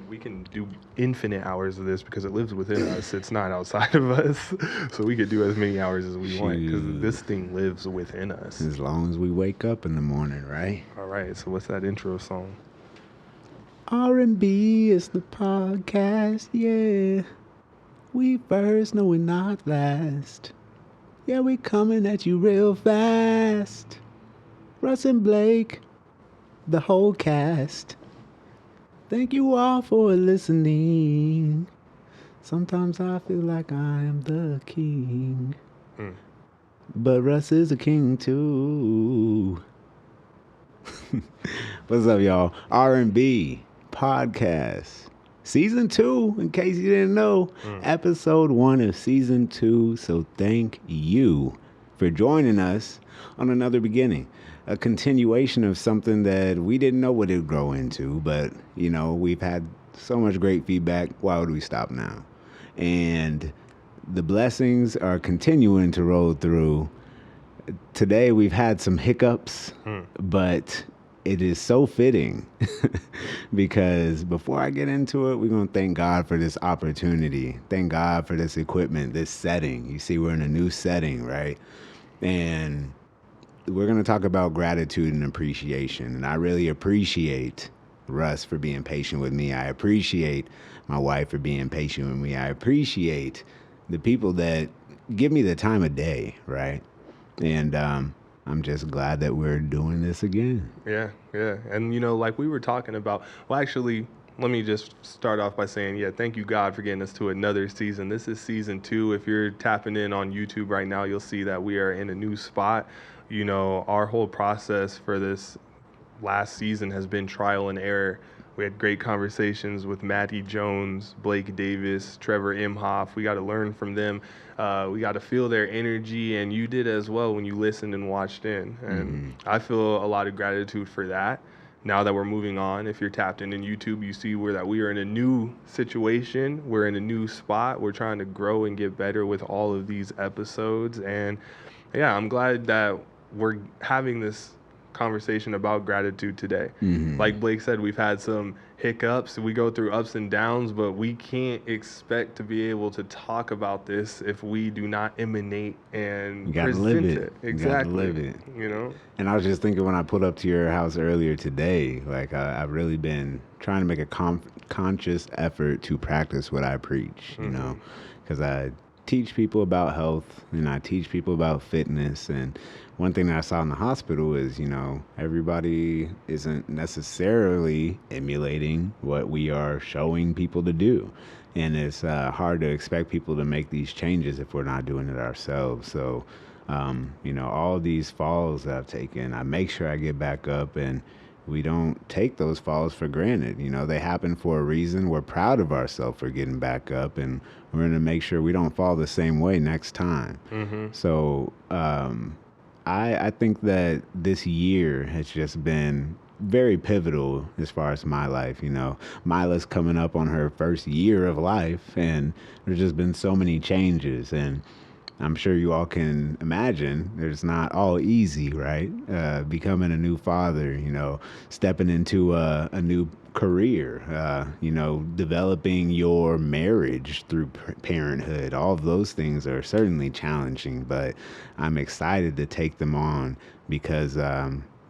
we can do infinite hours of this because it lives within us. It's not outside of us, so we could do as many hours as we want because Shoot. this thing lives within us. As long as we wake up in the morning, right? All right. So what's that intro song? R&B is the podcast, yeah. We first, no, we're not last. Yeah, we coming at you real fast. Russ and Blake, the whole cast. Thank you all for listening. Sometimes I feel like I am the king. But Russ is a king too. What's up, y'all? R&B podcast. Season 2, in case you didn't know. Episode 1 of Season 2. So thank you for joining us on another beginning. A continuation of something that we didn't know what it would grow into. But, you know, we've had so much great feedback. Why would we stop now? And the blessings are continuing to roll through. Today we've had some hiccups, but it is so fitting because before I get into it, we're going to thank God for this opportunity. Thank God for this equipment, this setting. You see, we're in a new setting, right? And we're going to talk about gratitude and appreciation. And I really appreciate Russ for being patient with me. I appreciate my wife for being patient with me. I appreciate the people that give me the time of day, right? And I'm just glad that we're doing this again. Yeah. And, you know, like we were talking about, well, actually, let me just start off by saying, yeah, thank you, God, for getting us to another season. This is season 2. If you're tapping in on YouTube right now, you'll see that we are in a new spot. You know, our whole process for this last season has been trial and error. We had great conversations with Matty Jones, Blake Davis, Trevor Imhoff. We got to learn from them. We got to feel their energy, and you did as well when you listened and watched in. And I feel a lot of gratitude for that. Now that we're moving on, if you're tapped in YouTube, you see that we are in a new situation. We're in a new spot. We're trying to grow and get better with all of these episodes. And yeah, I'm glad that we're having this conversation about gratitude today. Like Blake said, we've had some hiccups. We go through ups and downs, but we can't expect to be able to talk about this if we do not emanate and present it. Exactly. You gotta live it. You know? And I was just thinking when I pulled up to your house earlier today, like I've really been trying to make a conscious effort to practice what I preach, you know, because I teach people about health and I teach people about fitness. And one thing that I saw in the hospital is, you know, everybody isn't necessarily emulating what we are showing people to do. And it's hard to expect people to make these changes if we're not doing it ourselves. So, you know, all these falls that I've taken, I make sure I get back up, and we don't take those falls for granted. You know, they happen for a reason. We're proud of ourselves for getting back up, and we're going to make sure we don't fall the same way next time. So I think that this year has just been very pivotal as far as my life. You know, Mila's coming up on her first year of life, and there's just been so many changes. And I'm sure you all can imagine it's not all easy, right? Becoming a new father, you know, stepping into a new career, you know, developing your marriage through parenthood. All of those things are certainly challenging, but I'm excited to take them on because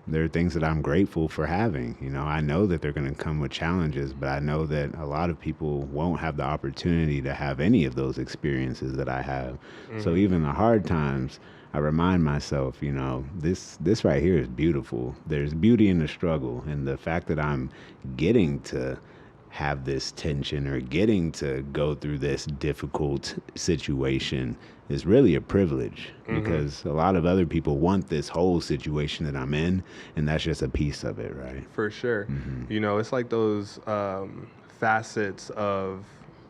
there are things that I'm grateful for having. You know, I know that they're going to come with challenges, but I know that a lot of people won't have the opportunity to have any of those experiences that I have. So even the hard times, I remind myself, you know, this right here is beautiful. There's beauty in the struggle, and the fact that I'm getting to have this tension or getting to go through this difficult situation is really a privilege because a lot of other people want this whole situation that I'm in, and that's just a piece of it, right? For sure. You know, it's like those facets of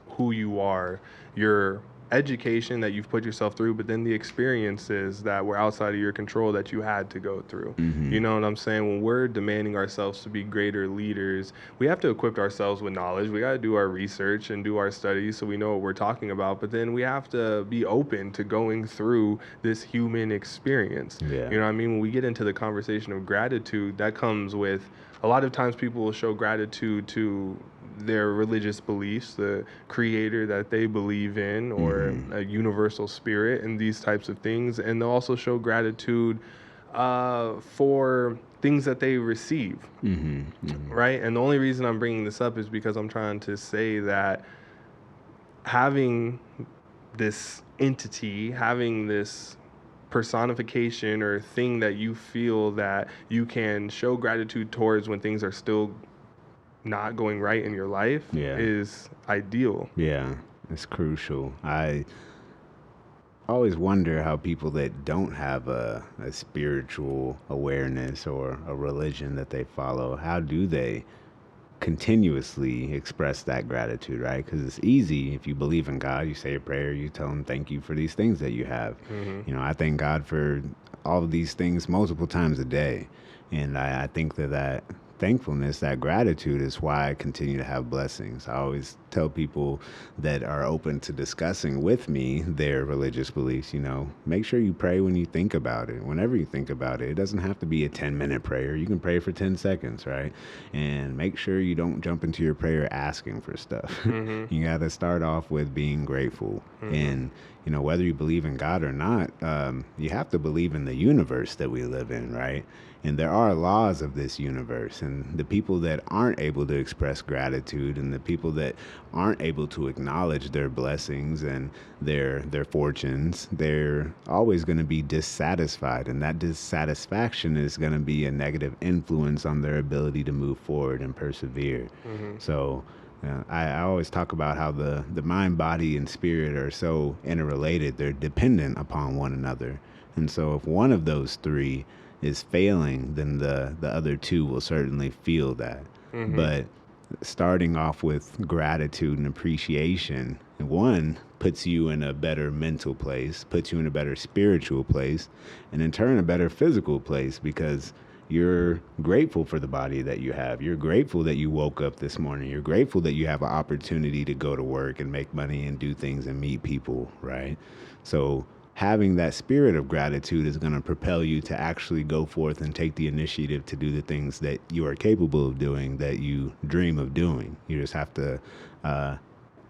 who you are, your education that you've put yourself through, but then the experiences that were outside of your control that you had to go through. You know what I'm saying? When we're demanding ourselves to be greater leaders, we have to equip ourselves with knowledge. We got to do our research and do our studies so we know what we're talking about, but then we have to be open to going through this human experience. Yeah. You know what I mean? When we get into the conversation of gratitude, that comes with a lot of times people will show gratitude to their religious beliefs, the creator that they believe in, or a universal spirit, and these types of things. And they'll also show gratitude for things that they receive, right? And the only reason I'm bringing this up is because I'm trying to say that having this entity, having this personification or thing that you feel that you can show gratitude towards when things are still not going right in your life is ideal. Yeah, it's crucial. I always wonder how people that don't have a spiritual awareness or a religion that they follow, how do they continuously express that gratitude, right? Because it's easy. If you believe in God, you say a prayer, you tell him thank you for these things that you have. You know, I thank God for all of these things multiple times a day. And I think that thankfulness, that gratitude is why I continue to have blessings. I always tell people that are open to discussing with me their religious beliefs, you know, make sure you pray when you think about it. Whenever you think about it, it doesn't have to be a 10-minute prayer. You can pray for 10 seconds, right? And make sure you don't jump into your prayer asking for stuff. You got to start off with being grateful. And, you know, whether you believe in God or not, you have to believe in the universe that we live in, right? And there are laws of this universe, and the people that aren't able to express gratitude and the people that aren't able to acknowledge their blessings and their fortunes, they're always going to be dissatisfied, and that dissatisfaction is going to be a negative influence on their ability to move forward and persevere. So I always talk about how the mind, body, and spirit are so interrelated. They're dependent upon one another. And so if one of those three is failing, then the other two will certainly feel that. But starting off with gratitude and appreciation, one puts you in a better mental place, puts you in a better spiritual place, and in turn a better physical place, because you're grateful for the body that you have. You're grateful that you woke up this morning. You're grateful that you have an opportunity to go to work and make money and do things and meet people, right? So having that spirit of gratitude is going to propel you to actually go forth and take the initiative to do the things that you are capable of doing, that you dream of doing. You just have to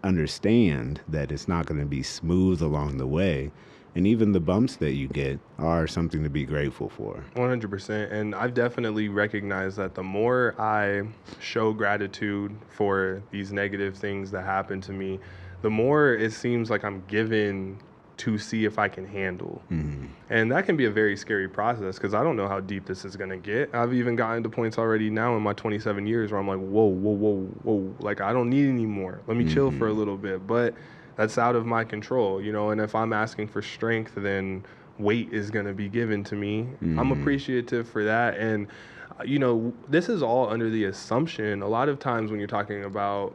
understand that it's not going to be smooth along the way. And even the bumps that you get are something to be grateful for. 100%. And I've definitely recognized that the more I show gratitude for these negative things that happen to me, the more it seems like I'm given to see if I can handle. And that can be a very scary process, because I don't know how deep this is going to get. I've even gotten to points already now in my 27 years where I'm like, whoa. Like, I don't need any more. Let me chill for a little bit. But that's out of my control, you know, and if I'm asking for strength, then weight is going to be given to me. I'm appreciative for that. And, you know, this is all under the assumption, a lot of times when you're talking about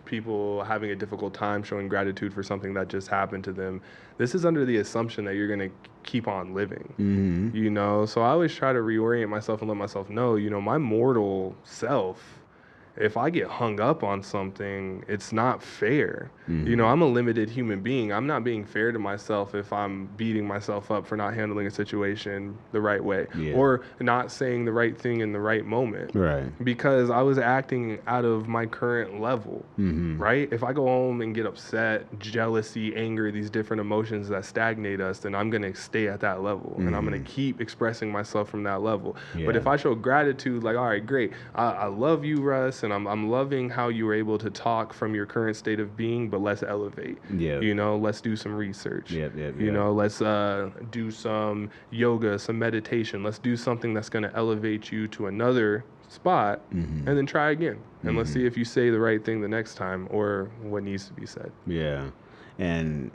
people having a difficult time showing gratitude for something that just happened to them, this is under the assumption that you're going to keep on living, you know? So I always try to reorient myself and let myself know, you know, my mortal self, if I get hung up on something, it's not fair. You know, I'm a limited human being. I'm not being fair to myself if I'm beating myself up for not handling a situation the right way, or not saying the right thing in the right moment. Right. Because I was acting out of my current level, right? If I go home and get upset, jealousy, anger, these different emotions that stagnate us, then I'm going to stay at that level, and I'm going to keep expressing myself from that level. But if I show gratitude, like, all right, great, I love you, Russ, and I'm loving how you were able to talk from your current state of being, but let's elevate. You know, let's do some research. You know, let's do some yoga, some meditation. Let's do something that's going to elevate you to another spot, and then try again. And let's see if you say the right thing the next time, or what needs to be said. And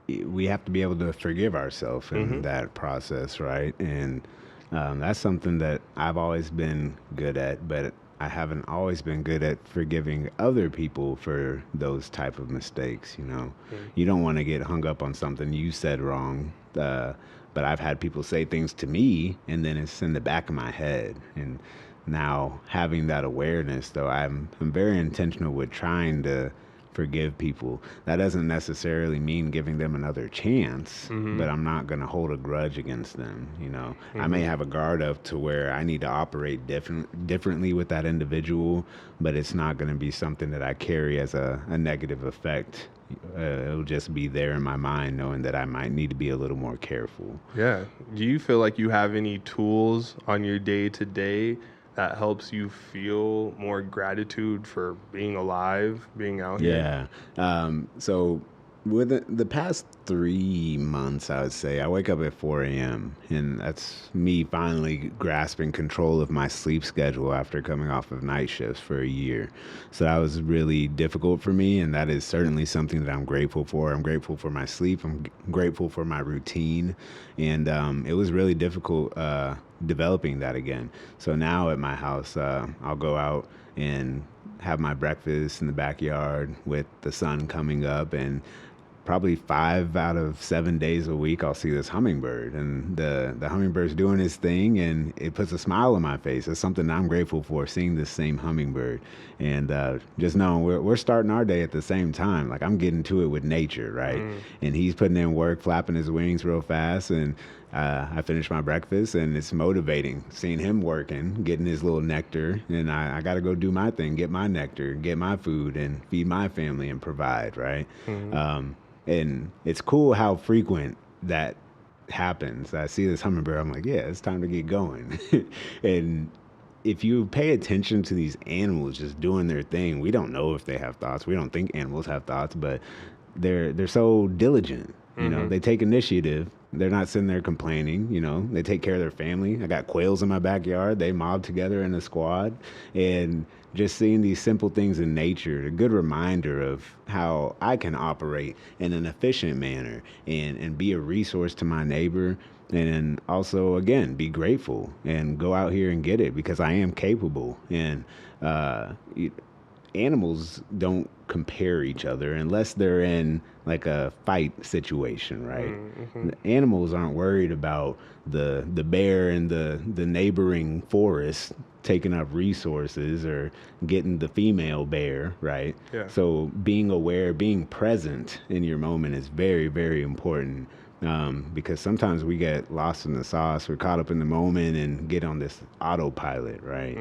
we have to be able to forgive ourselves in that process, right? And that's something that I've always been good at, but I haven't always been good at forgiving other people for those type of mistakes, you know. You don't want to get hung up on something you said wrong, but I've had people say things to me, and then it's in the back of my head. And now having that awareness, though, I'm very intentional with trying to forgive people. That doesn't necessarily mean giving them another chance, but I'm not going to hold a grudge against them. You know, I may have a guard up to where I need to operate differently with that individual, but it's not going to be something that I carry as a negative effect. It'll just be there in my mind knowing that I might need to be a little more careful. Yeah. Do you feel like you have any tools on your day to day that helps you feel more gratitude for being alive, being out here? Yeah. So with the past 3 months, I would say I wake up at 4 a.m. and that's me finally grasping control of my sleep schedule after coming off of night shifts for a year. So that was really difficult for me, and that is certainly something that I'm grateful for. I'm grateful for my sleep. I'm grateful for my routine, and it was really difficult developing that again. So now at my house, I'll go out and have my breakfast in the backyard with the sun coming up, and probably 5 out of 7 days a week I'll see this hummingbird, and the hummingbird's doing his thing, and it puts a smile on my face. It's something I'm grateful for, seeing this same hummingbird, and just knowing we're starting our day at the same time. Like, I'm getting to it with nature, right? And he's putting in work, flapping his wings real fast, and I finish my breakfast, and it's motivating seeing him working, getting his little nectar, and I got to go do my thing, get my nectar, get my food, and feed my family and provide, right? And it's cool how frequent that happens. I see this hummingbird, I'm like, yeah, it's time to get going. And if you pay attention to these animals just doing their thing, we don't know if they have thoughts. We don't think animals have thoughts, but they're so diligent. You know, they take initiative. They're not sitting there complaining. You know, they take care of their family. I got quails in my backyard. They mob together in a squad, and just seeing these simple things in nature, a good reminder of how I can operate in an efficient manner and be a resource to my neighbor. And also, again, be grateful and go out here and get it, because I am capable. And animals don't compare each other unless they're in like a fight situation, right? Animals aren't worried about the bear in the neighboring forest taking up resources or getting the female bear, right? Yeah. So being aware, being present in your moment is very, very important. Because sometimes we get lost in the sauce, we're caught up in the moment and get on this autopilot, right?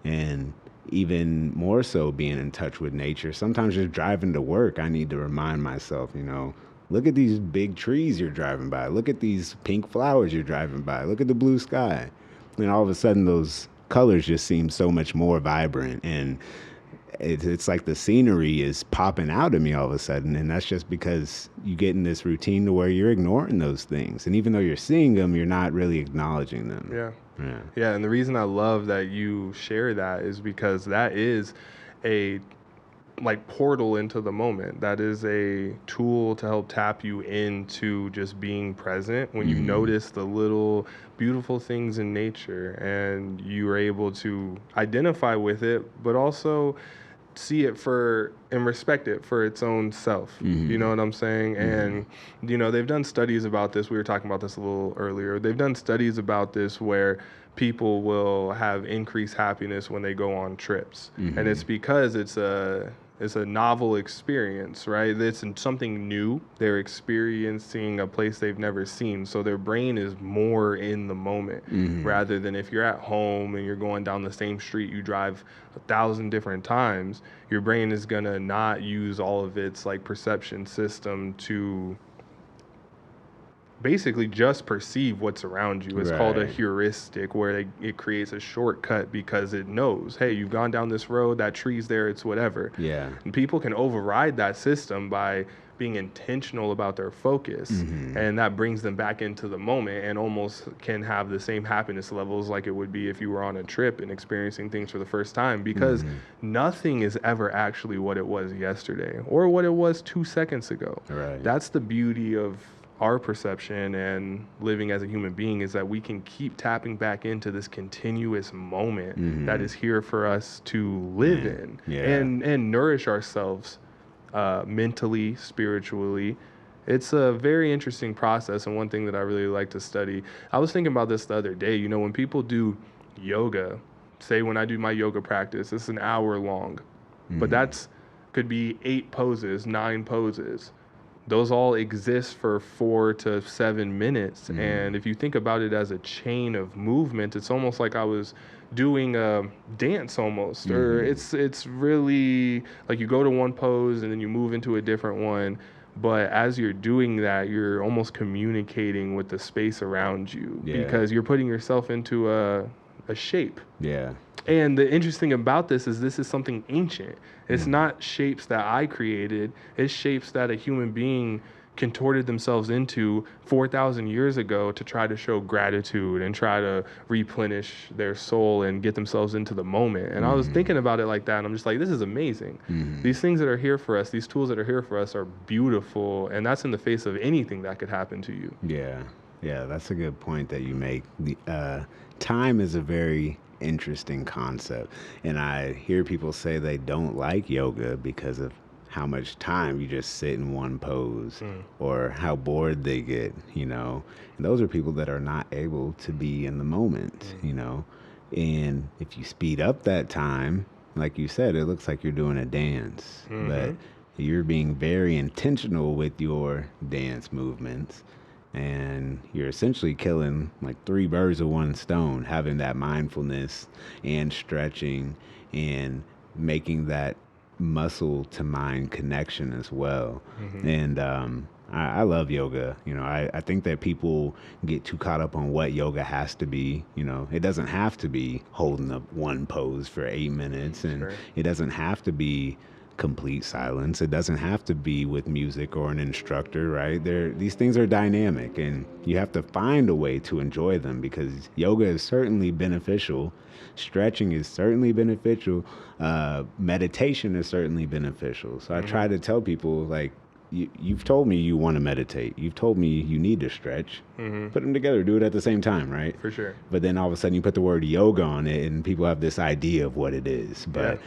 And even more so being in touch with nature. Sometimes just driving to work, I need to remind myself, you know, look at these big trees you're driving by. Look at these pink flowers you're driving by. Look at the blue sky. And all of a sudden those colors just seem so much more vibrant, and it's like the scenery is popping out at me all of a sudden. And that's just because you get in this routine to where you're ignoring those things, and even though you're seeing them, you're not really acknowledging them. Yeah. And the reason I love that you share that is because that is a like portal into the moment. That is a tool to help tap you into just being present when you notice the little beautiful things in nature, and you are able to identify with it, but also see it for and respect it for its own self. You know what I'm saying? And you know, they've done studies about this. We were talking about this a little earlier. They've done studies about this where people will have increased happiness when they go on trips. And it's because it's a novel experience, right? It's something new. They're experiencing a place they've never seen. So their brain is more in the moment rather than if you're at home and you're going down the same street you drive 1,000 different times, your brain is going to not use all of its like perception system to basically just perceive what's around you. It's called a heuristic, where it creates a shortcut because it knows, hey, you've gone down this road, that tree's there, it's whatever. And people can override that system by being intentional about their focus, and that brings them back into the moment and almost can have the same happiness levels like it would be if you were on a trip and experiencing things for the first time, because nothing is ever actually what it was yesterday or what it was 2 seconds ago. That's the beauty of our perception and living as a human being, is that we can keep tapping back into this continuous moment that is here for us to live in and nourish ourselves mentally, spiritually. It's a very interesting process, and one thing that I really like to study. I was thinking about this the other day. You know, when people do yoga, say when I do my yoga practice, it's an hour long, but that's could be 8 poses, 9 poses. Those all exist for 4 to 7 minutes. And if you think about it as a chain of movement, it's almost like I was doing a dance almost. Or it's really like you go to one pose and then you move into a different one. But as you're doing that, you're almost communicating with the space around you because you're putting yourself into a shape. Yeah. And the interesting about this is something ancient. It's not shapes that I created. It's shapes that a human being contorted themselves into 4,000 years ago to try to show gratitude and try to replenish their soul and get themselves into the moment. And I was thinking about it like that, and I'm just like, this is amazing. These things that are here for us, these tools that are here for us are beautiful, and that's in the face of anything that could happen to you. Yeah. Yeah, that's a good point that you make. Time is a very interesting concept, and I hear people say they don't like yoga because of how much time you just sit in one pose or how bored they get, you know. And those are people that are not able to be in the moment, you know. And if you speed up that time, like you said, it looks like you're doing a dance, but you're being very intentional with your dance movements. And you're essentially killing like 3 birds with 1 stone, having that mindfulness and stretching and making that muscle to mind connection as well. And I love yoga. You know, I think that people get too caught up on what yoga has to be. You know, it doesn't have to be holding up one pose for 8 minutes, and it doesn't have to be complete silence. It doesn't have to be with music or an instructor, right? These things are dynamic, and you have to find a way to enjoy them, because yoga is certainly beneficial. Stretching is certainly beneficial. Meditation is certainly beneficial. So I try to tell people, like, you've told me you want to meditate. You've told me you need to stretch. Put them together. Do it at the same time, right? For sure. But then all of a sudden you put the word yoga on it, and people have this idea of what it is. But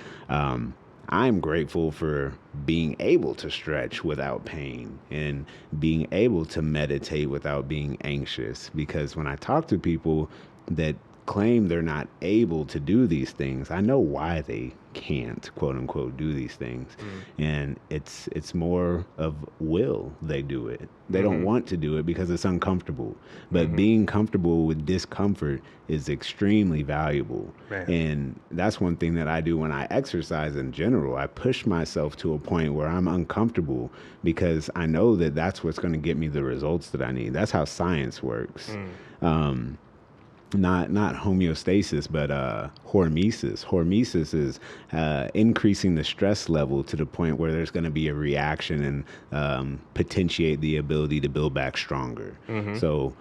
I'm grateful for being able to stretch without pain and being able to meditate without being anxious. Because when I talk to people that claim they're not able to do these things, I know why they can't, quote unquote, do these things. And it's more of will they do it. They don't want to do it because it's uncomfortable. But being comfortable with discomfort is extremely valuable. And that's one thing that I do when I exercise in general. I push myself to a point where I'm uncomfortable, because I know that that's what's going to get me the results that I need. That's how science works. Not homeostasis, but hormesis. Hormesis is increasing the stress level to the point where there's going to be a reaction and potentiate the ability to build back stronger. So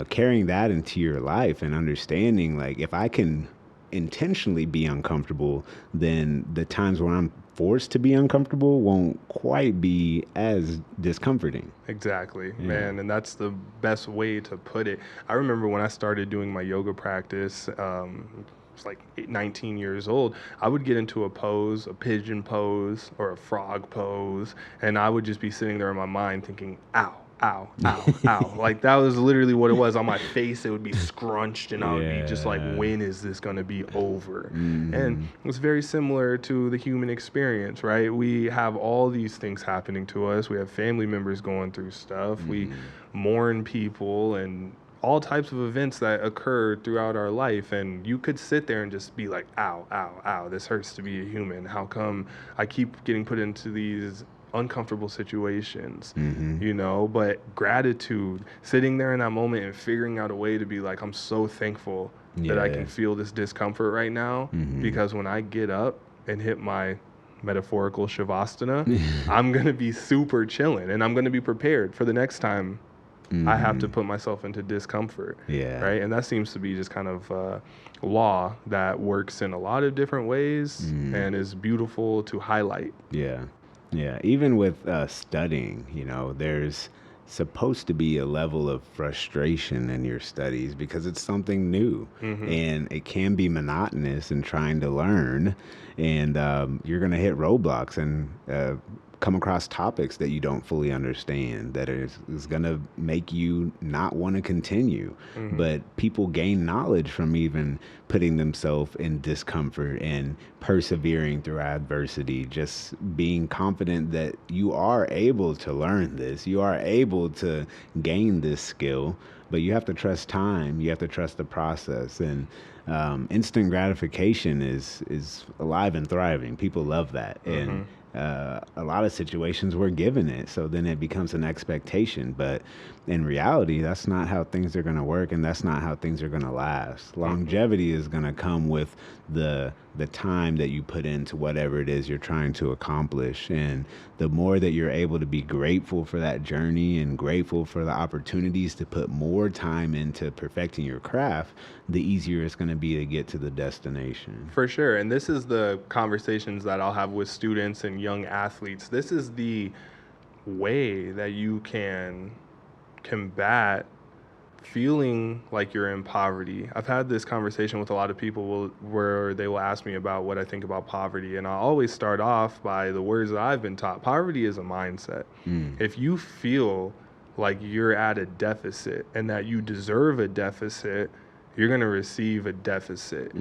carrying that into your life and understanding, like, if I can intentionally be uncomfortable, then the times when I'm forced to be uncomfortable won't quite be as discomforting. Exactly, man. And that's the best way to put it. I remember when I started doing my yoga practice, it's like 19 years old, I would get into a pose, a pigeon pose or a frog pose, and I would just be sitting there in my mind thinking, ow, ow, ow, ow. Like, that was literally what it was. On my face, it would be scrunched, and I would be just like, when is this going to be over? And it's very similar to the human experience, right? We have all these things happening to us. We have family members going through stuff. We mourn people and all types of events that occur throughout our life. And you could sit there and just be like, ow, ow, ow, this hurts to be a human. How come I keep getting put into these uncomfortable situations, you know? But gratitude, sitting there in that moment and figuring out a way to be like, I'm so thankful that I can feel this discomfort right now, because when I get up and hit my metaphorical shavasana, I'm going to be super chilling, and I'm going to be prepared for the next time I have to put myself into discomfort. Right. And that seems to be just kind of law that works in a lot of different ways and is beautiful to highlight. Yeah, even with studying, you know, there's supposed to be a level of frustration in your studies because it's something new, and it can be monotonous in trying to learn, and you're going to hit roadblocks. And come across topics that you don't fully understand, that is going to make you not want to continue. But people gain knowledge from even putting themselves in discomfort and persevering through adversity, just being confident that you are able to learn this, you are able to gain this skill, but you have to trust time, you have to trust the process. And instant gratification is alive and thriving. People love that. And a lot of situations we're given it, so then it becomes an expectation. But in reality, that's not how things are going to work, and that's not how things are going to last. Longevity is going to come with the time that you put into whatever it is you're trying to accomplish. And the more that you're able to be grateful for that journey and grateful for the opportunities to put more time into perfecting your craft, the easier it's going to be to get to the destination. For sure. And this is the conversations that I'll have with students and young athletes. This is the way that you can combat feeling like you're in poverty. I've had this conversation with a lot of people where they will ask me about what I think about poverty. And I always start off by the words that I've been taught. Poverty is a mindset. If you feel like you're at a deficit and that you deserve a deficit, you're going to receive a deficit,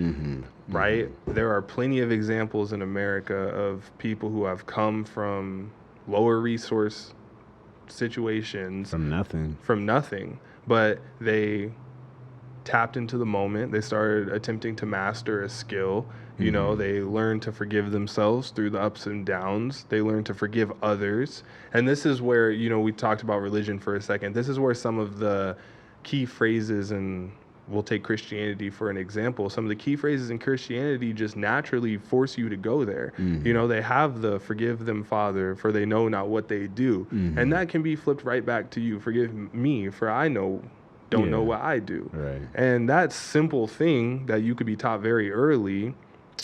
right? There are plenty of examples in America of people who have come from lower resource situations. From nothing. But they tapped into the moment. They started attempting to master a skill. You know, they learned to forgive themselves through the ups and downs. They learned to forgive others. And this is where, you know, we talked about religion for a second. This is where some of the key phrases, and we'll take Christianity for an example. Some of the key phrases in Christianity just naturally force you to go there. You know, they have the forgive them, Father, for they know not what they do. And that can be flipped right back to you. Forgive me, for I don't know what I do. Right. And that simple thing that you could be taught very early,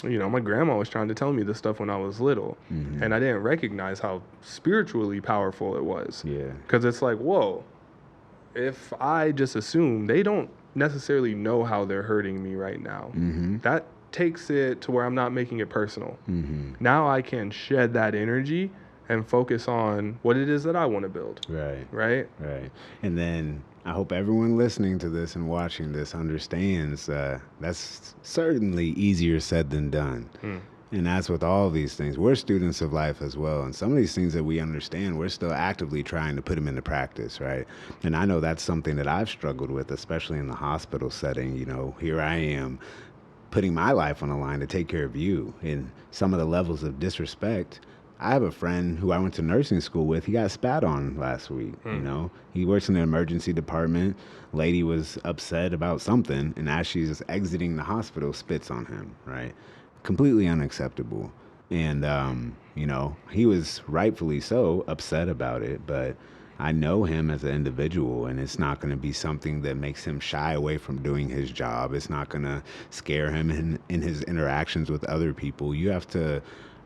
you know, my grandma was trying to tell me this stuff when I was little. And I didn't recognize how spiritually powerful it was. Because it's like, whoa, if I just assume they don't necessarily know how they're hurting me right now, that takes it to where I'm not making it personal. Now I can shed that energy and focus on what it is that I want to build. Right. And then I hope everyone listening to this and watching this understands that's certainly easier said than done. And that's with all these things. We're students of life as well. And some of these things that we understand, we're still actively trying to put them into practice, right? And I know that's something that I've struggled with, especially in the hospital setting. You know, here I am putting my life on the line to take care of you. And some of the levels of disrespect. I have a friend who I went to nursing school with. He got spat on last week. You know, he works in the emergency department. Lady was upset about something. And as she's exiting the hospital, spits on him, right? Completely unacceptable. And, you know, he was rightfully so upset about it, but I know him as an individual, and it's not going to be something that makes him shy away from doing his job. It's not going to scare him in his interactions with other people. You have to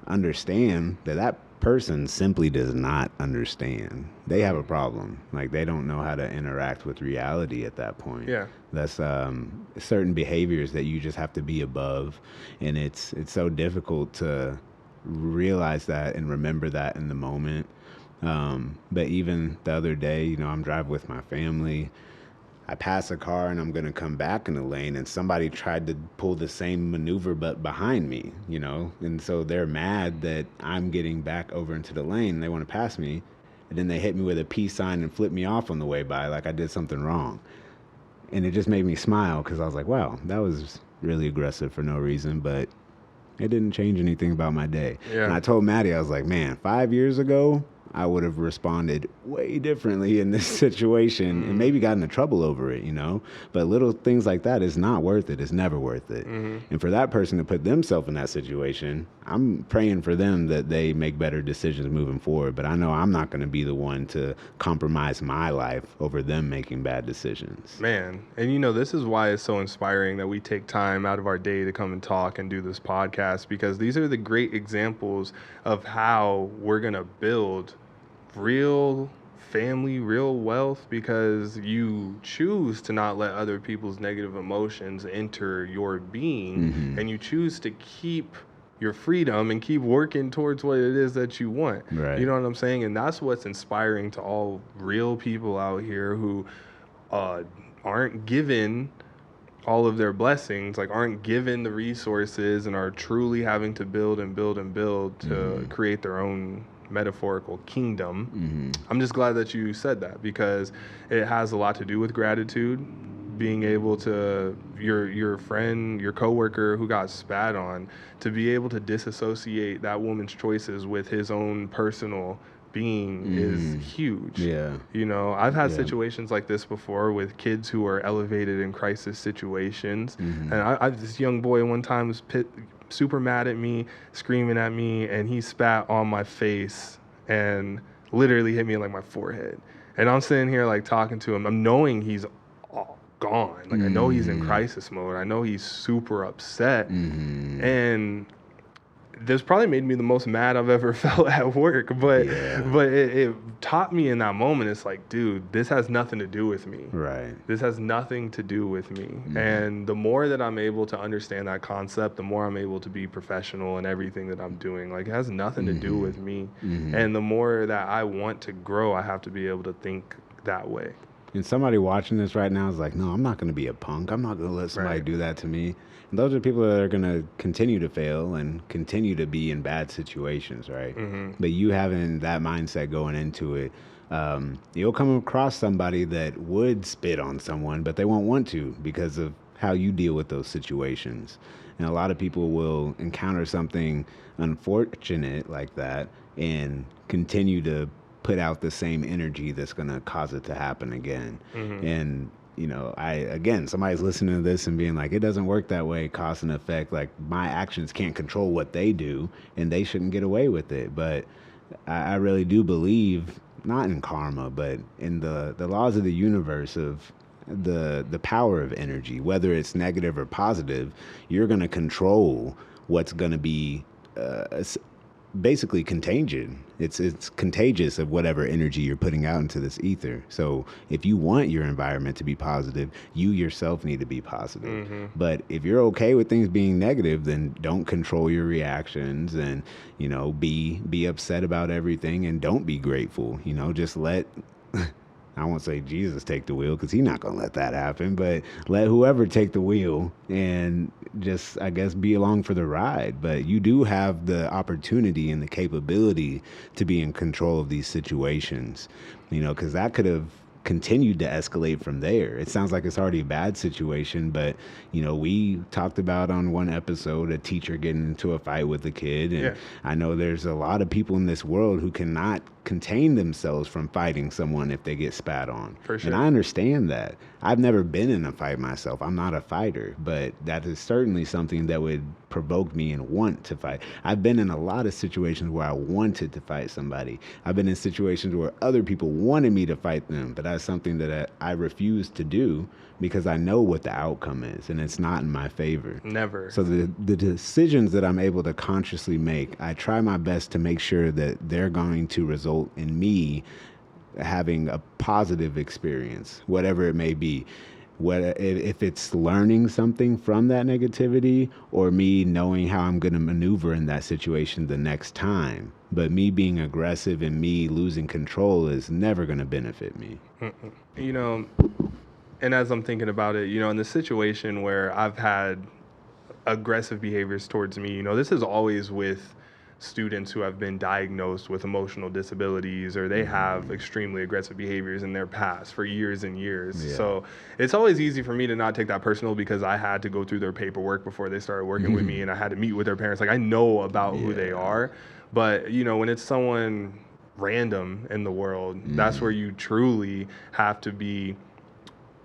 understand that person simply does not understand. They have a problem. Like, they don't know how to interact with reality at that point. That's certain behaviors that you just have to be above, and it's so difficult to realize that and remember that in the moment. But even the other day, you know, I'm driving with my family. I pass a car and I'm going to come back in the lane, and somebody tried to pull the same maneuver but behind me, you know, and so they're mad that I'm getting back over into the lane. They want to pass me, and then they hit me with a peace sign and flip me off on the way by like I did something wrong. And it just made me smile because I was like, wow, that was really aggressive for no reason, but it didn't change anything about my day. And I told Maddie, I was like, man, 5 years ago, I would have responded way differently in this situation and maybe gotten in trouble over it, you know? But little things like that is not worth it. It's never worth it. And for that person to put themselves in that situation, I'm praying for them that they make better decisions moving forward. But I know I'm not going to be the one to compromise my life over them making bad decisions. Man, and you know, this is why it's so inspiring that we take time out of our day to come and talk and do this podcast, because these are the great examples of how we're going to build real family, real wealth, because you choose to not let other people's negative emotions enter your being, and you choose to keep your freedom and keep working towards what it is that you want. Right. You know what I'm saying? And that's what's inspiring to all real people out here who uh, aren't given all of their blessings, like aren't given the resources and are truly having to build and build and build to create their own metaphorical kingdom. I'm just glad that you said that, because it has a lot to do with gratitude. Being able to, your friend, your coworker who got spat on, to be able to disassociate that woman's choices with his own personal being is huge. Yeah. You know, I've had Yeah. situations like this before with kids who are elevated in crisis situations. And this young boy one time was super mad at me, screaming at me, and he spat on my face and literally hit me in like my forehead. And I'm sitting here like talking to him. I'm knowing he's gone. Like I know he's in crisis mode. I know he's super upset. And this probably made me the most mad I've ever felt at work, but it taught me in that moment. It's like, dude, this has nothing to do with me. Right. This has nothing to do with me. And the more that I'm able to understand that concept, the more I'm able to be professional in everything that I'm doing. Like, it has nothing to do with me. And the more that I want to grow, I have to be able to think that way. And somebody watching this right now is like, no, I'm not going to be a punk. I'm not going to let somebody do that to me. And those are people that are going to continue to fail and continue to be in bad situations, right? But you having that mindset going into it, you'll come across somebody that would spit on someone, but they won't want to because of how you deal with those situations. And a lot of people will encounter something unfortunate like that and continue to put out the same energy that's going to cause it to happen again. And, you know, somebody's listening to this and being like, it doesn't work that way, cause and effect. Like, my actions can't control what they do and they shouldn't get away with it. But I really do believe, not in karma, but in the laws of the universe of the power of energy, whether it's negative or positive. You're going to control what's going to be basically contagion. It's contagious of whatever energy you're putting out into this ether. So if you want your environment to be positive, you yourself need to be positive. But if you're okay with things being negative, then don't control your reactions and, you know, be upset about everything and don't be grateful. You know, just let I won't say Jesus take the wheel because he's not going to let that happen, but let whoever take the wheel and just, I guess, be along for the ride. But you do have the opportunity and the capability to be in control of these situations, you know, because that could have continued to escalate from there. It sounds like it's already a bad situation, but, you know, we talked about on one episode a teacher getting into a fight with a kid, and I know there's a lot of people in this world who cannot contain themselves from fighting someone if they get spat on. For sure. And I understand that. I've never been in a fight myself. I'm not a fighter, but that is certainly something that would provoke me and want to fight. I've been in a lot of situations where I wanted to fight somebody. I've been in situations where other people wanted me to fight them, but that's something that I refuse to do because I know what the outcome is, and it's not in my favor. Never. So the decisions that I'm able to consciously make, I try my best to make sure that they're going to result in me having a positive experience, whatever it may be. If it's learning something from that negativity or me knowing how I'm going to maneuver in that situation the next time. But me being aggressive and me losing control is never going to benefit me. You know, and as I'm thinking about it, you know, in the situation where I've had aggressive behaviors towards me, you know, this is always with students who have been diagnosed with emotional disabilities or they have extremely aggressive behaviors in their past for years and years. Yeah. So it's always easy for me to not take that personal because I had to go through their paperwork before they started working with me, and I had to meet with their parents. Like, I know about who they are. But, you know, when it's someone random in the world, that's where you truly have to be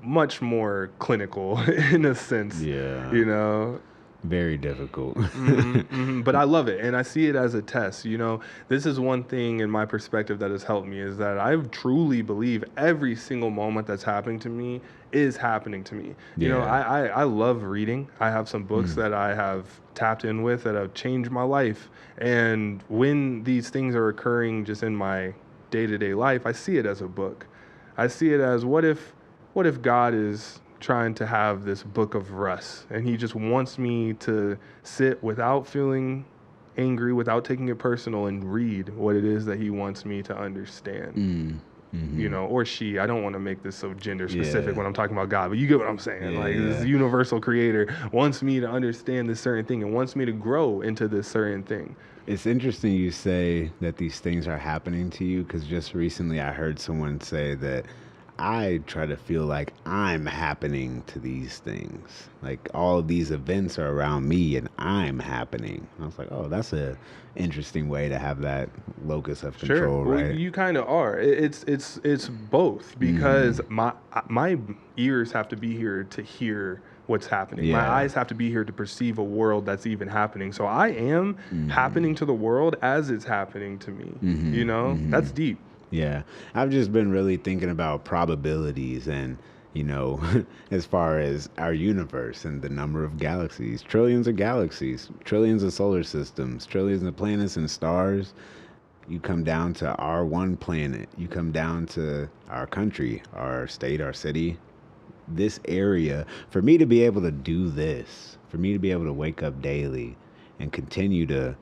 much more clinical in a sense. Yeah. You know? Very difficult. But I love it, and I see it as a test. You know, this is one thing in my perspective that has helped me, is that I truly believe every single moment that's happening to me is happening to me. You know, I love reading. I have some books that I have tapped in with that have changed my life. And when these things are occurring just in my day-to-day life, I see it as a book. I see it as, what if God is trying to have this book of Russ, and he just wants me to sit without feeling angry, without taking it personal, and read what it is that he wants me to understand. You know, or she. I don't want to make this so gender specific when I'm talking about God, but you get what I'm saying. Like this universal creator wants me to understand this certain thing and wants me to grow into this certain thing. It's interesting you say that these things are happening to you, because just recently I heard someone say that I try to feel like I'm happening to these things. Like all of these events are around me and I'm happening. I was like, oh, that's a interesting way to have that locus of control, Well, right? you kind of are. It's both, because my ears have to be here to hear what's happening. My eyes have to be here to perceive a world that's even happening. So I am happening to the world as it's happening to me. You know, that's deep. Yeah. I've just been really thinking about probabilities and, you know, as far as our universe and the number of galaxies, trillions of galaxies, trillions of solar systems, trillions of planets and stars. You come down to our one planet, you come down to our country, our state, our city, this area. For me to be able to do this, for me to be able to wake up daily and continue to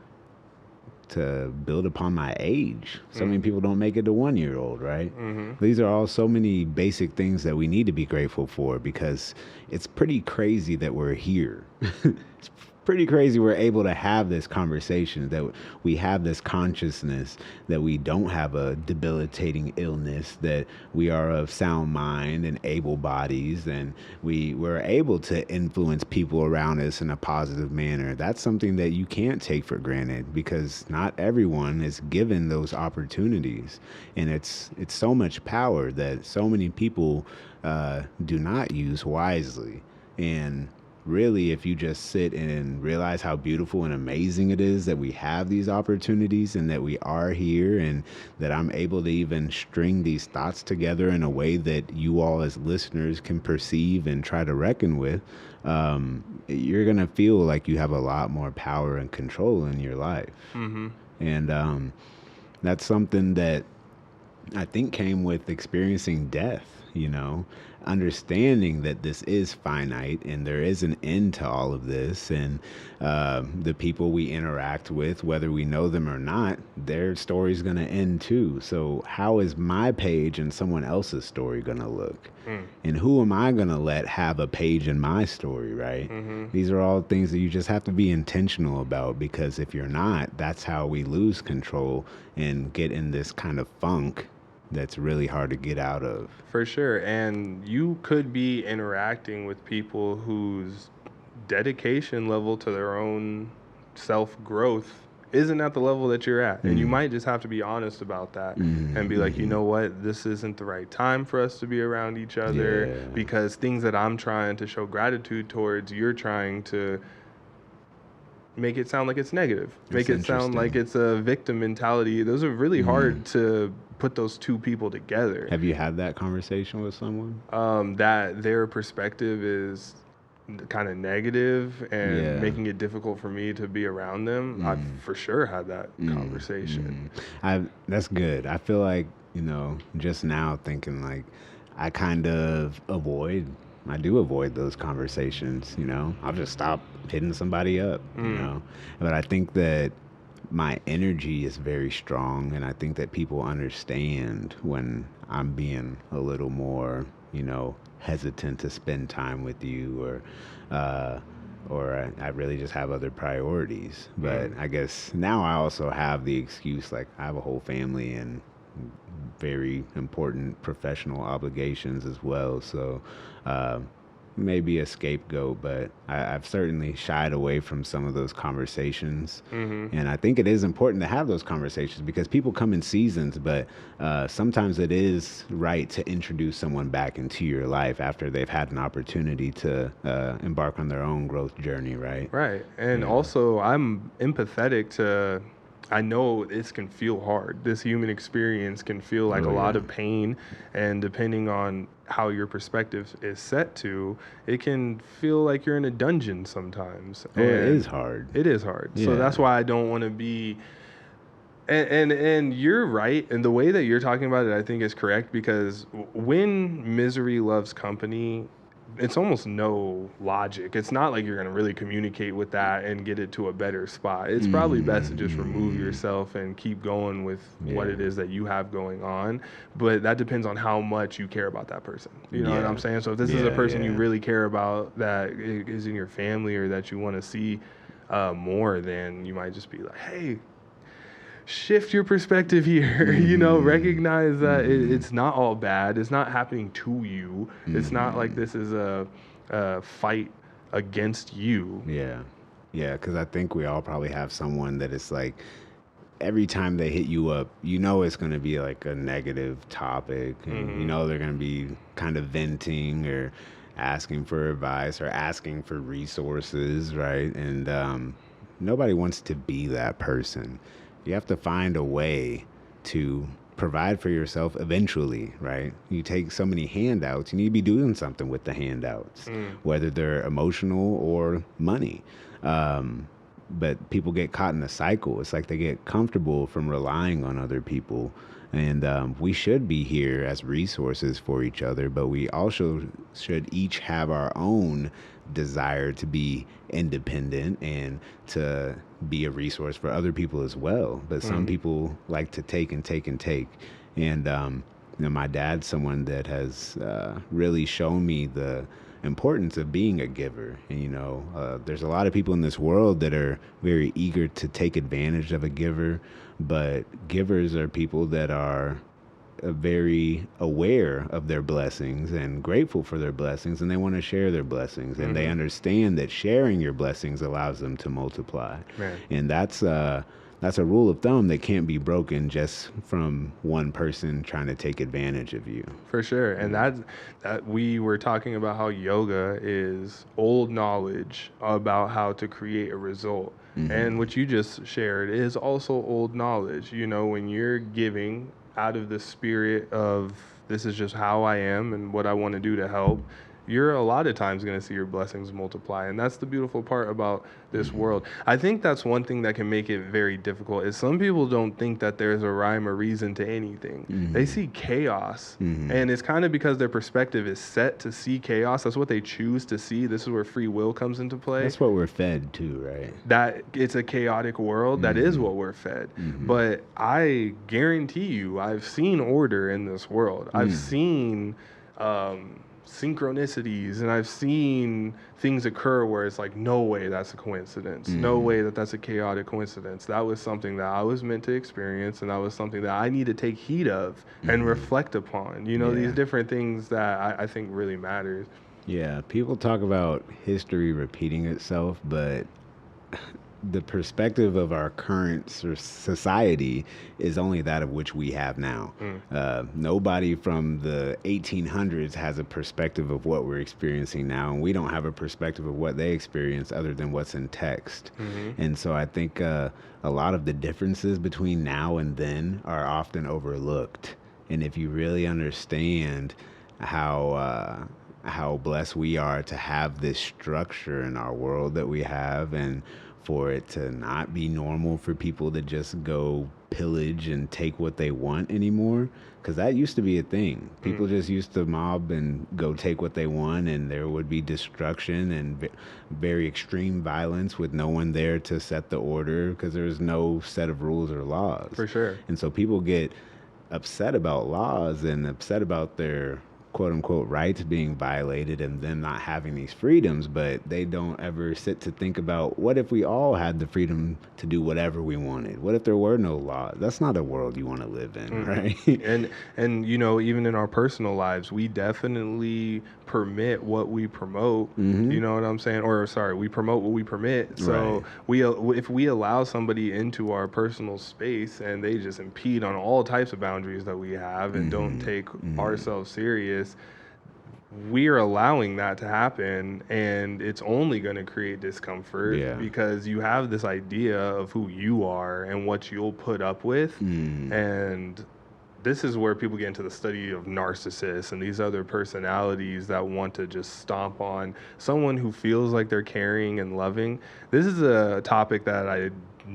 build upon my age. So many people don't make it to 1 year old, right? These are all so many basic things that we need to be grateful for, because it's pretty crazy that we're here. It's pretty crazy we're able to have this conversation, that we have this consciousness, that we don't have a debilitating illness, that we are of sound mind and able bodies, and we're able to influence people around us in a positive manner. That's something that you can't take for granted, because not everyone is given those opportunities, and it's so much power that so many people do not use wisely. And really, if you just sit and realize how beautiful and amazing it is that we have these opportunities and that we are here, and that I'm able to even string these thoughts together in a way that you all as listeners can perceive and try to reckon with, you're going to feel like you have a lot more power and control in your life. And that's something that I think came with experiencing death, you know, understanding that this is finite and there is an end to all of this. And the people we interact with, whether we know them or not, their story's going to end too. So how is my page and someone else's story going to look? And who am I going to let have a page in my story, right? These are all things that you just have to be intentional about, because if you're not, that's how we lose control and get in this kind of funk that's really hard to get out of. For sure. And you could be interacting with people whose dedication level to their own self-growth isn't at the level that you're at. And you might just have to be honest about that and be like, you know what, this isn't the right time for us to be around each other, because things that I'm trying to show gratitude towards, you're trying to make it sound like it's negative. Make it sound like it's a victim mentality. Those are really hard to put those two people together. Have you had that conversation with someone? That their perspective is kind of negative and making it difficult for me to be around them. I've for sure had that conversation. That's good. I feel like, you know, just now thinking like I do avoid those conversations, you know. I'll just stop hitting somebody up, you know. But I think that my energy is very strong, and I think that people understand when I'm being a little more, you know, hesitant to spend time with you, or I really just have other priorities. But I guess now I also have the excuse, like I have a whole family and very important professional obligations as well. So maybe a scapegoat, but I've certainly shied away from some of those conversations. And I think it is important to have those conversations, because people come in seasons, but sometimes it is right to introduce someone back into your life after they've had an opportunity to embark on their own growth journey, right? Right. And also, I'm empathetic to, I know this can feel hard. This human experience can feel like a lot of pain, and depending on how your perspective is set to, it can feel like you're in a dungeon sometimes. Oh, it is hard. It is hard. So that's why I don't want to be. And you're right, and the way that you're talking about it, I think, is correct, because when misery loves company, it's almost no logic. It's not like you're going to really communicate with that and get it to a better spot. It's probably best to just remove yourself and keep going with what it Yeah. is that you have going on. But that depends on how much you care about that person. You know what Yeah. I'm saying? So if this is a Yeah, person you yeah. really care about that is in your family or that you want to see more, then you might just be like, hey, shift your perspective here. Recognize that it's not all bad. It's not happening to you. It's not like this is a fight against you. Yeah. Yeah, because I think we all probably have someone that it's like every time they hit you up, you know it's going to be like a negative topic. And you know they're going to be kind of venting or asking for advice or asking for resources, right? And nobody wants to be that person. You have to find a way to provide for yourself eventually, right? You take so many handouts, you need to be doing something with the handouts, whether they're emotional or money. But people get caught in a cycle. It's like they get comfortable from relying on other people. And we should be here as resources for each other, but we also should each have our own desire to be independent and to be a resource for other people as well. But some people like to take and take and take. And, my dad's someone that has really shown me the importance of being a giver. And, there's a lot of people in this world that are very eager to take advantage of a giver, but givers are people that are very aware of their blessings and grateful for their blessings, and they want to share their blessings, and they understand that sharing your blessings allows them to multiply. Man. And that's a rule of thumb that can't be broken just from one person trying to take advantage of you. For sure. And that we were talking about how yoga is old knowledge about how to create a result. And what you just shared is also old knowledge. When you're giving out of the spirit of this is just how I am and what I want to do to help, you're a lot of times going to see your blessings multiply. And that's the beautiful part about this world. I think that's one thing that can make it very difficult is some people don't think that there's a rhyme or reason to anything. They see chaos. And it's kind of because their perspective is set to see chaos. That's what they choose to see. This is where free will comes into play. That's what we're fed too, right? That it's a chaotic world. That is what we're fed. But I guarantee you, I've seen order in this world. I've seen synchronicities, and I've seen things occur where it's like, no way that's a coincidence. No way that's a chaotic coincidence. That was something that I was meant to experience, and that was something that I need to take heed of and reflect upon. These different things that I think really matters. Yeah, people talk about history repeating itself, but the perspective of our current society is only that of which we have now. Nobody from the 1800s has a perspective of what we're experiencing now, and we don't have a perspective of what they experience other than what's in text. And so I think a lot of the differences between now and then are often overlooked. And if you really understand how blessed we are to have this structure in our world that we have, and for it to not be normal for people to just go pillage and take what they want anymore, because that used to be a thing. People just used to mob and go take what they want, and there would be destruction and very extreme violence with no one there to set the order because there's no set of rules or laws. For sure. And so people get upset about laws and upset about their quote unquote rights being violated and them not having these freedoms, but they don't ever sit to think about what if we all had the freedom to do whatever we wanted? What if there were no laws? That's not a world you want to live in, right? And even in our personal lives, we definitely permit what we promote. You know what I'm saying? Or sorry, we promote what we permit. So if we allow somebody into our personal space and they just impede on all types of boundaries that we have and don't take ourselves serious, we are allowing that to happen, and it's only going to create discomfort because you have this idea of who you are and what you'll put up with. And this is where people get into the study of narcissists and these other personalities that want to just stomp on someone who feels like they're caring and loving. This is a topic that I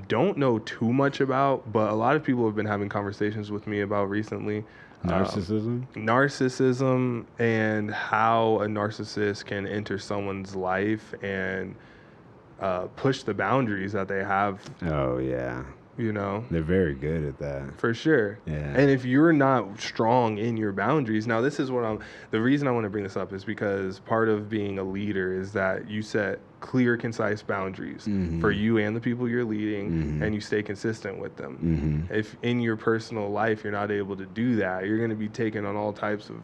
don't know too much about, but a lot of people have been having conversations with me about recently. Narcissism and how a narcissist can enter someone's life and push the boundaries that they have. Oh, yeah. You know, they're very good at that. For sure. Yeah. And if you're not strong in your boundaries, now this is the reason I want to bring this up is because part of being a leader is that you set clear, concise boundaries for you and the people you're leading, and you stay consistent with them. If in your personal life you're not able to do that, you're going to be taken on all types of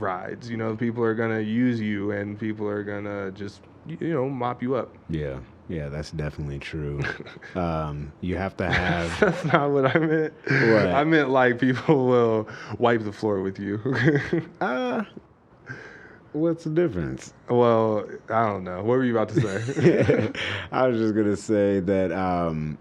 rides. You know, people are going to use you, and people are going to just, mop you up. Yeah. Yeah, that's definitely true. You have to have... That's not what I meant. What? I meant like people will wipe the floor with you. What's the difference? Well, I don't know. What were you about to say? I was just going to say that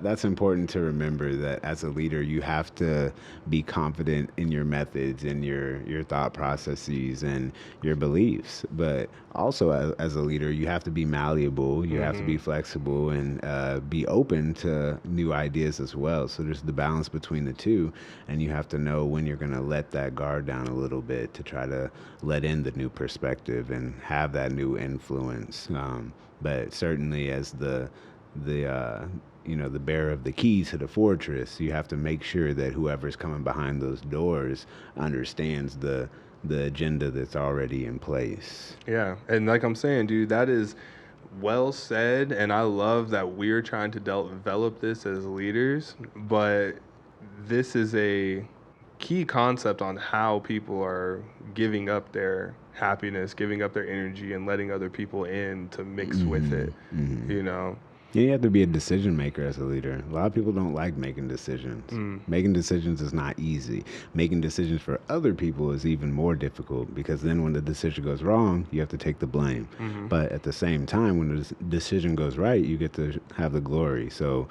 that's important to remember, that as a leader, you have to be confident in your methods and your thought processes and your beliefs. But also as a leader, you have to be malleable, you have to be flexible, and be open to new ideas as well. So there's the balance between the two, and you have to know when you're going to let that guard down a little bit to try to let in the new perspective and have that new influence. But certainly as the bearer of the keys to the fortress, you have to make sure that whoever's coming behind those doors understands the agenda that's already in place. Yeah. And like I'm saying, dude, that is well said. And I love that we're trying to develop this as leaders, but this is a key concept on how people are giving up their happiness, giving up their energy, and letting other people in to mix with it, you know? Yeah, you have to be a decision maker as a leader. A lot of people don't like making decisions. Making decisions is not easy. Making decisions for other people is even more difficult, because then when the decision goes wrong, you have to take the blame. But at the same time, when the decision goes right, you get to have the glory. So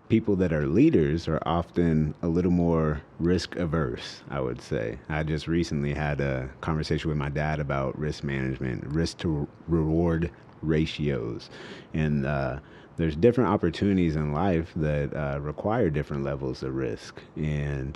people that are leaders are often a little more risk averse, I would say. I just recently had a conversation with my dad about risk management, risk to reward ratios, and there's different opportunities in life that require different levels of risk, and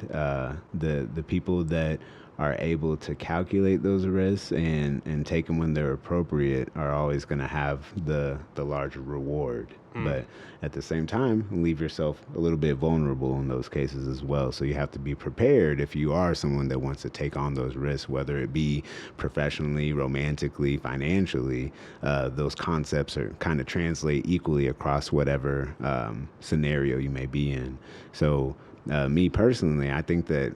the people that are able to calculate those risks and take them when they're appropriate are always going to have the larger reward. But at the same time, leave yourself a little bit vulnerable in those cases as well. So you have to be prepared if you are someone that wants to take on those risks, whether it be professionally, romantically, financially. Those concepts are kind of translate equally across whatever scenario you may be in. So me personally, I think that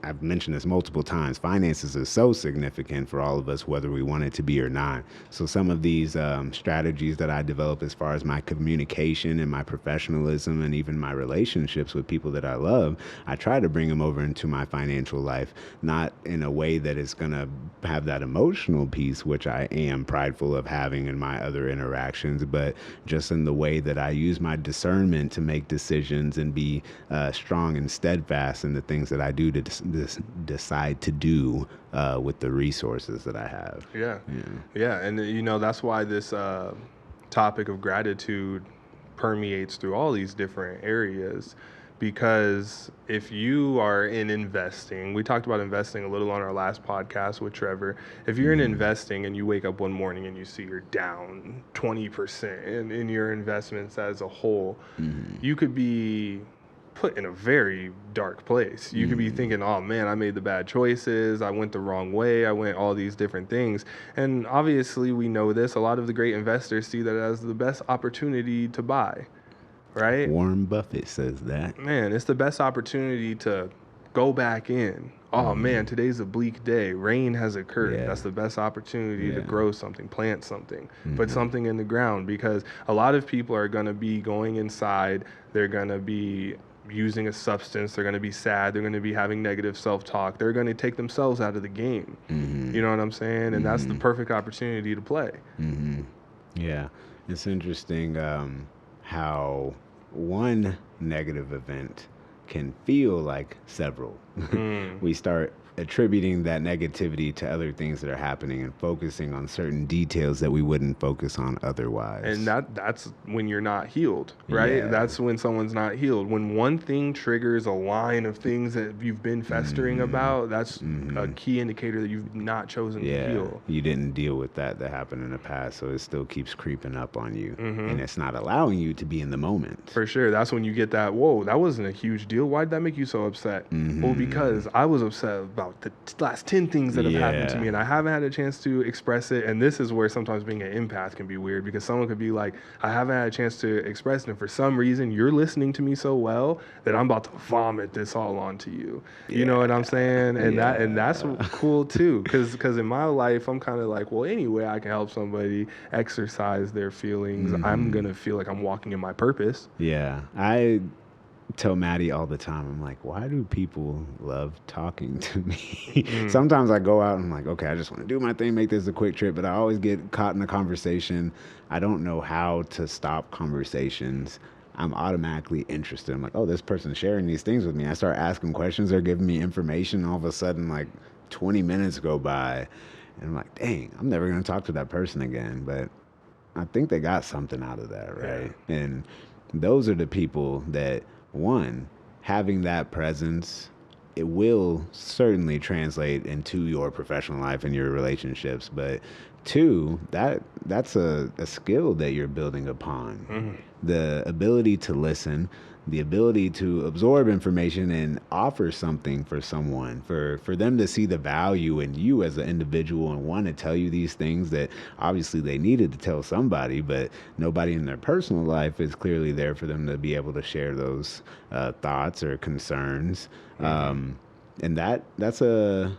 I've mentioned this multiple times. Finances is so significant for all of us, whether we want it to be or not. So some of these strategies that I develop as far as my communication and my professionalism and even my relationships with people that I love, I try to bring them over into my financial life, not in a way that is going to have that emotional piece, which I am prideful of having in my other interactions, but just in the way that I use my discernment to make decisions and be strong and steadfast in the things that I do to decide to do with the resources that I have. Yeah. And that's why this topic of gratitude permeates through all these different areas, because if you are in investing, we talked about investing a little on our last podcast with Trevor. If you're in investing and you wake up one morning and you see you're down 20% in your investments as a whole, you could be put in a very dark place. You could be thinking, oh man, I made the bad choices, I went the wrong way, I went all these different things. And obviously we know this, a lot of the great investors see that as the best opportunity to buy, right? Warren Buffett says that. Man, it's the best opportunity to go back in. Oh man, today's a bleak day, rain has occurred. That's the best opportunity to grow something, plant something, put something in the ground, because a lot of people are going to be going inside, they're going to be using a substance, they're going to be sad, they're going to be having negative self-talk, they're going to take themselves out of the game. You know what I'm saying? And that's the perfect opportunity to play. Yeah, it's interesting how one negative event can feel like several. We start attributing that negativity to other things that are happening and focusing on certain details that we wouldn't focus on otherwise. And that's when you're not healed, right? Yeah. That's when someone's not healed. When one thing triggers a line of things that you've been festering about, that's a key indicator that you've not chosen to heal. You didn't deal with that happened in the past, so it still keeps creeping up on you, and it's not allowing you to be in the moment. For sure. That's when you get that, whoa, that wasn't a huge deal. Why did that make you so upset? Well, because I was upset about the last 10 things that have happened to me, and I haven't had a chance to express it. And this is where sometimes being an empath can be weird, because someone could be like, I haven't had a chance to express it, and for some reason you're listening to me so well that I'm about to vomit this all onto you. You know what I'm saying? And that's cool too, because in my life I'm kind of like, well, anyway, I can help somebody exercise their feelings. I'm gonna feel like I'm walking in my purpose. I tell Maddie all the time, I'm like, why do people love talking to me? Sometimes I go out and I'm like, okay, I just want to do my thing, make this a quick trip, but I always get caught in a conversation. I don't know how to stop conversations. I'm automatically interested. I'm like, oh, this person's sharing these things with me. I start asking questions. They're giving me information. All of a sudden, like 20 minutes go by and I'm like, dang, I'm never going to talk to that person again. But I think they got something out of that, right? Yeah. And those are the people that, one, having that presence, it will certainly translate into your professional life and your relationships. But two, that's a skill that you're building upon. The ability to listen, the ability to absorb information and offer something for someone, for them to see the value in you as an individual and want to tell you these things that obviously they needed to tell somebody, but nobody in their personal life is clearly there for them to be able to share those thoughts or concerns. And that's a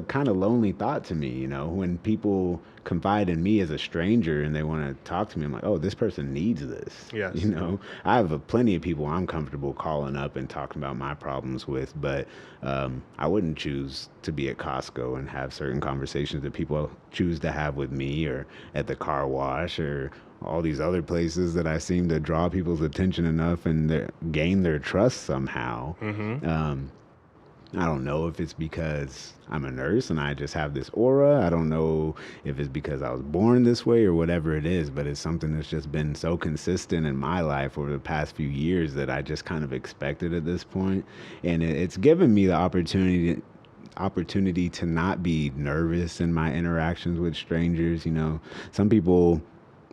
kind of lonely thought to me, you know, when people confide in me as a stranger and they want to talk to me. I'm like, oh, this person needs this. Yes. You know, I have plenty of people I'm comfortable calling up and talking about my problems with, but I wouldn't choose to be at Costco and have certain conversations that people choose to have with me, or at the car wash, or all these other places that I seem to draw people's attention enough and gain their trust somehow. I don't know if it's because I'm a nurse and I just have this aura. I don't know if it's because I was born this way or whatever it is, but it's something that's just been so consistent in my life over the past few years that I just kind of expected at this point. And it's given me the opportunity to not be nervous in my interactions with strangers. You know, some people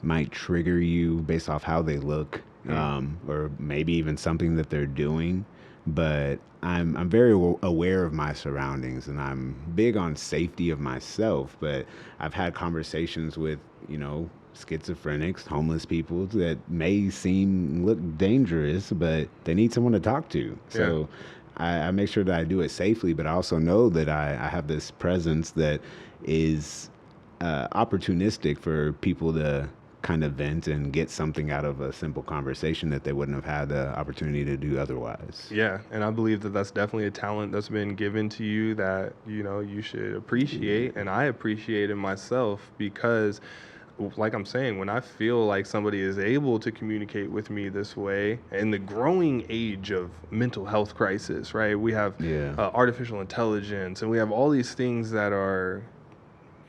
might trigger you based off how they look, or maybe even something that they're doing. But I'm very aware of my surroundings, and I'm big on safety of myself. But I've had conversations with, you know, schizophrenics, homeless people that may look dangerous, but they need someone to talk to. So I make sure that I do it safely, but I also know that I have this presence that is opportunistic for people to kind of vent and get something out of a simple conversation that they wouldn't have had the opportunity to do otherwise. Yeah, and I believe that that's definitely a talent that's been given to you that, you know, you should appreciate, and I appreciate it myself, because like I'm saying, when I feel like somebody is able to communicate with me this way, in the growing age of mental health crisis, right? We have artificial intelligence, and we have all these things that are,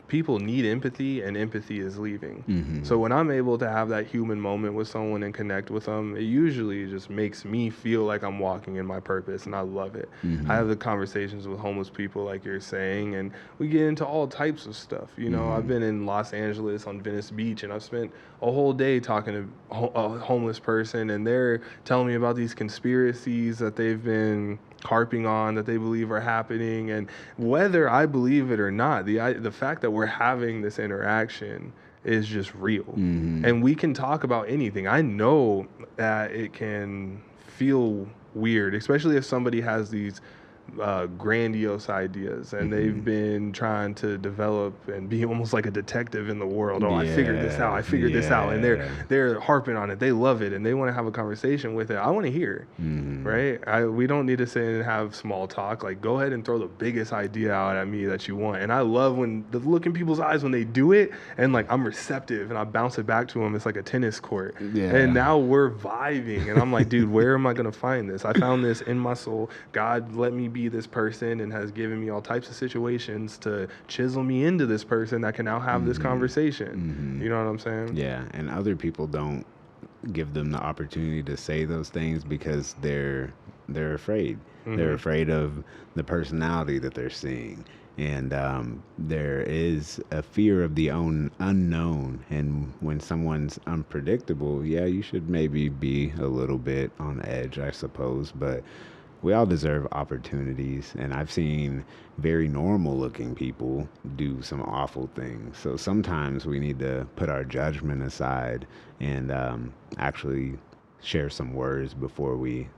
people need empathy, and empathy is leaving. So when I'm able to have that human moment with someone and connect with them, it usually just makes me feel like I'm walking in my purpose, and I love it. I have the conversations with homeless people like you're saying, and we get into all types of stuff. You know, I've been in Los Angeles on Venice Beach, and I've spent a whole day talking to a homeless person, and they're telling me about these conspiracies that they've been harping on, that they believe are happening. And whether I believe it or not, the fact that we're having this interaction is just real. And we can talk about anything. I know that it can feel weird, especially if somebody has these grandiose ideas, and they've been trying to develop and be almost like a detective in the world. I figured this out. I figured this out, and they're harping on it. They love it, and they want to have a conversation with it. I want to hear, right? We don't need to sit and have small talk. Like, go ahead and throw the biggest idea out at me that you want. And I love when the look in people's eyes when they do it, and like I'm receptive, and I bounce it back to them. It's like a tennis court, and now we're vibing, and I'm like, dude, where am I gonna find this? I found this in my soul. God let me be this person and has given me all types of situations to chisel me into this person that can now have this conversation. You know what I'm saying? Yeah, and other people don't give them the opportunity to say those things because they're afraid. They're afraid of the personality that they're seeing, and there is a fear of the unknown. And when someone's unpredictable, yeah, you should maybe be a little bit on edge, I suppose. But we all deserve opportunities, and I've seen very normal looking people do some awful things. So sometimes we need to put our judgment aside and actually share some words before we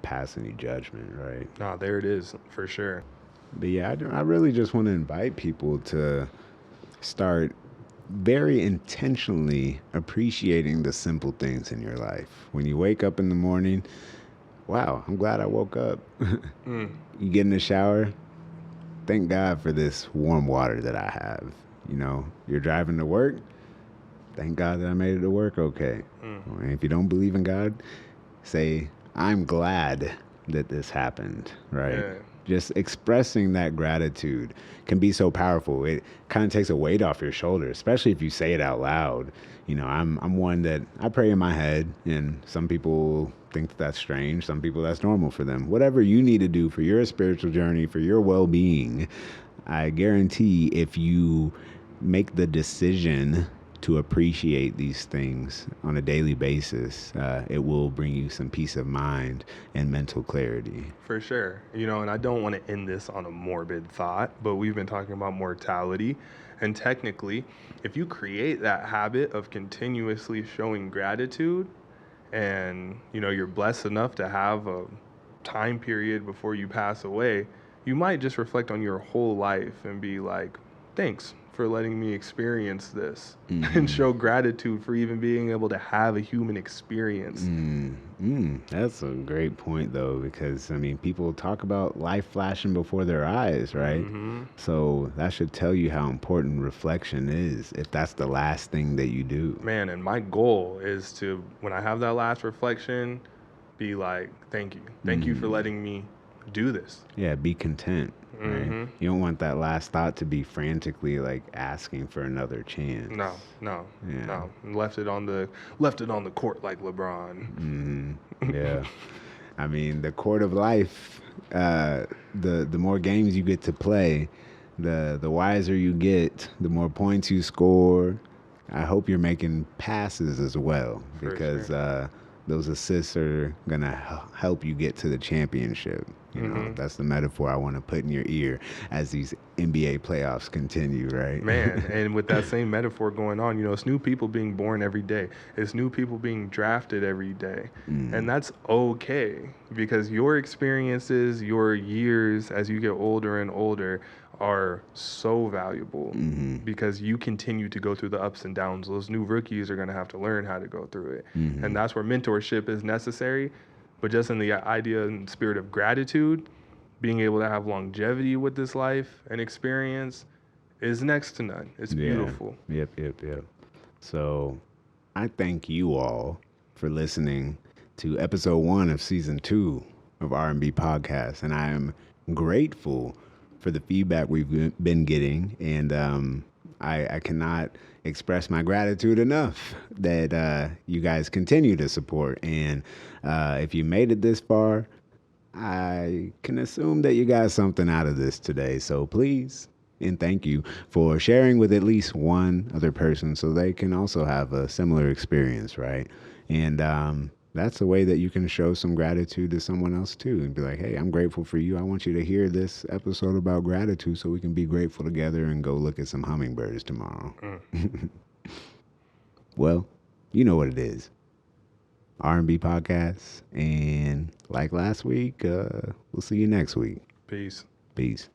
pass any judgment, right? No, there it is for sure. But yeah, I really just want to invite people to start very intentionally appreciating the simple things in your life. When you wake up in the morning, wow, I'm glad I woke up. You get in the shower, thank God for this warm water that I have. You know, you're driving to work, thank God that I made it to work okay. And if you don't believe in God, say, I'm glad that this happened, right? Yeah. Just expressing that gratitude can be so powerful. It kind of takes a weight off your shoulder, especially if you say it out loud. You know, I'm one that I pray in my head, and some people think that's strange. Some people that's normal for them. Whatever you need to do for your spiritual journey, for your well-being, I guarantee if you make the decision to appreciate these things on a daily basis, it will bring you some peace of mind and mental clarity. For sure. You know, and I don't want to end this on a morbid thought, but we've been talking about mortality. And technically, if you create that habit of continuously showing gratitude and, you know, you're blessed enough to have a time period before you pass away, you might just reflect on your whole life and be like, thanks for letting me experience this and show gratitude for even being able to have a human experience. That's a great point, though, because I mean, people talk about life flashing before their eyes, right? So that should tell you how important reflection is if that's the last thing that you do. Man, and my goal is to, when I have that last reflection, be like, thank you. Thank you for letting me do this. Yeah, be content. Right? You don't want that last thought to be frantically like asking for another chance. No. Left it on the court like LeBron. Yeah. I mean, the court of life, the more games you get to play, the wiser you get, the more points you score. I hope you're making passes as well, because those assists are going to help you get to the championship. You know, that's the metaphor I want to put in your ear as these NBA playoffs continue, right? Man, and with that same metaphor going on, you know, it's new people being born every day. It's new people being drafted every day. And that's okay, because your experiences, your years as you get older and older are so valuable because you continue to go through the ups and downs. Those new rookies are going to have to learn how to go through it. And that's where mentorship is necessary. But just in the idea and spirit of gratitude, being able to have longevity with this life and experience is next to none. It's beautiful. Yep. So I thank you all for listening to episode 1 of season 2 of R&B Podcast. And I am grateful for the feedback we've been getting. And I cannot express my gratitude enough that you guys continue to support. And if you made it this far, I can assume that you got something out of this today. So please and thank you for sharing with at least one other person so they can also have a similar experience, right? And that's a way that you can show some gratitude to someone else too, and be like, hey, I'm grateful for you. I want you to hear this episode about gratitude so we can be grateful together and go look at some hummingbirds tomorrow. Well, you know what it is. R&B Podcast. And like last week, we'll see you next week. Peace. Peace.